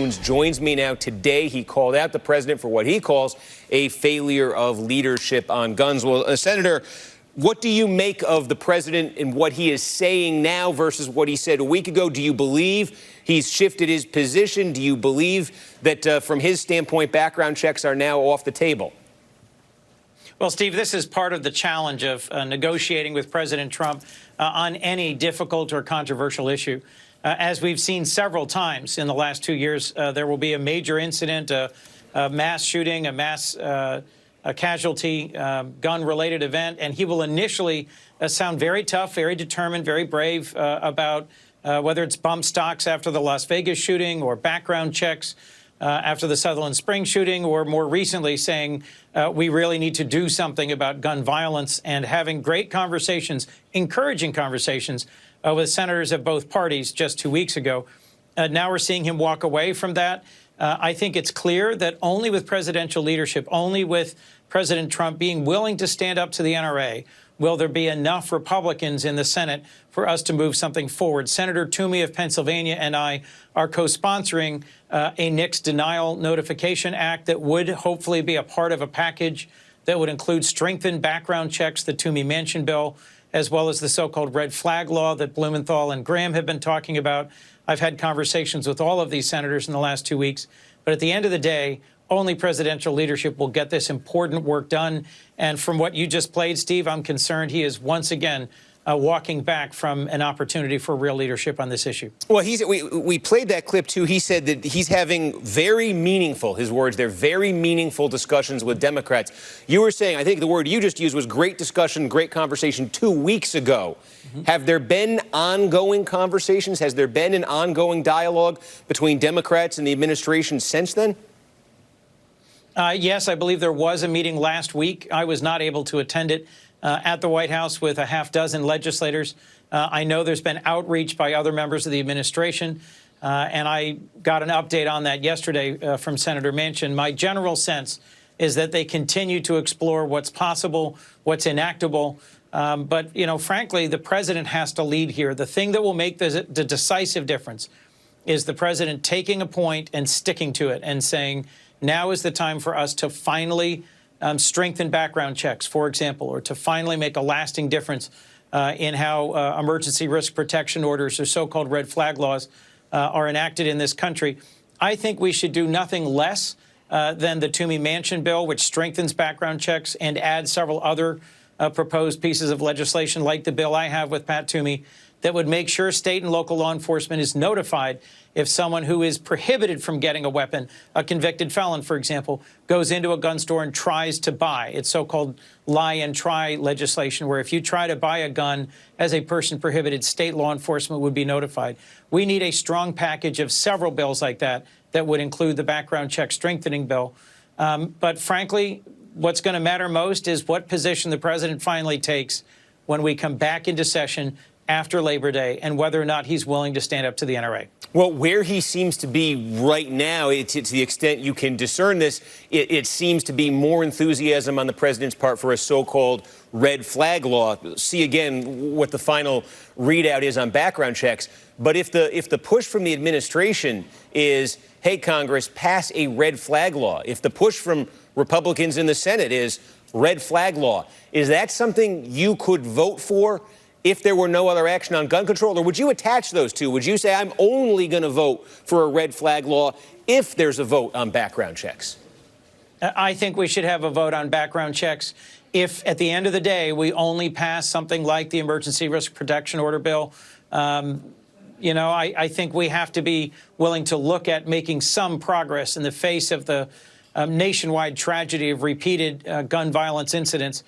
Coons joins me now today. He called out the president for what he calls a failure of leadership on guns. Well, Senator, what do you make of the president and what he is saying now versus what he said a week ago? Do you believe he's shifted his position? Do you believe that from his standpoint, background checks are now off the table? Well, Steve, this is part of the challenge of negotiating with President Trump on any difficult or controversial issue. As we've seen several times in the last 2 years, there will be a major incident, a mass shooting, a mass casualty, gun-related event, and he will initially sound very tough, very determined, very brave about whether it's bump stocks after the Las Vegas shooting or background checks after the Sutherland Springs shooting, or more recently saying we really need to do something about gun violence, and having great conversations, encouraging conversations with senators of both parties just 2 weeks ago. Now we're seeing him walk away from that. I think it's clear that only with presidential leadership, only with President Trump being willing to stand up to the NRA, will there be enough Republicans in the Senate for us to move something forward. Senator Toomey of Pennsylvania and I are co-sponsoring a NICS Denial Notification Act that would hopefully be a part of a package that would include strengthened background checks, the Toomey-Manchin bill, as well as the so-called red flag law that Blumenthal and Graham have been talking about. I've had conversations with all of these senators in the last 2 weeks. But at the end of the day, only presidential leadership will get this important work done. And from what you just played, Steve, I'm concerned he is once again walking back from an opportunity for real leadership on this issue. Well, we played that clip, too. He said that he's having very meaningful, his words, they're very meaningful discussions with Democrats. You were saying, I think the word you just used was great discussion, great conversation 2 weeks ago. Have there been ongoing conversations? Has there been an ongoing dialogue between Democrats and the administration since then? Yes, I believe there was a meeting last week. I was not able to attend it at the White House with a half dozen legislators. I know there's been outreach by other members of the administration, and I got an update on that yesterday from Senator Manchin. My general sense is that they continue to explore what's possible, what's enactable. But, you know, frankly, the president has to lead here. The thing that will make the decisive difference is the president taking a point and sticking to it and saying, now is the time for us to finally strengthen background checks, for example, or to finally make a lasting difference in how emergency risk protection orders, or so-called red flag laws, are enacted in this country. I think we should do nothing less than the Toomey-Manchin bill, which strengthens background checks and adds several other proposed pieces of legislation, like the bill I have with Pat Toomey, that would make sure state and local law enforcement is notified if someone who is prohibited from getting a weapon, a convicted felon, for example, goes into a gun store and tries to buy. It's so-called lie and try legislation, where if you try to buy a gun as a person prohibited, state law enforcement would be notified. We need a strong package of several bills like that that would include the background check strengthening bill. But frankly, what's going to matter most is what position the president finally takes when we come back into session after Labor Day, and whether or not he's willing to stand up to the NRA. Well, where he seems to be right now, to the extent you can discern this, it seems to be more enthusiasm on the president's part for a so-called red flag law. See again what the final readout is on background checks. But if the push from the administration is, hey, Congress, pass a red flag law, if the push from Republicans in the Senate is red flag law, is that something you could vote for if there were no other action on gun control? Or would you attach those two? Would you say, I'm only going to vote for a red flag law if there's a vote on background checks? I think we should have a vote on background checks if, at the end of the day, we only pass something like the Emergency Risk Protection Order bill. You know, I think we have to be willing to look at making some progress in the face of the nationwide tragedy of repeated gun violence incidents.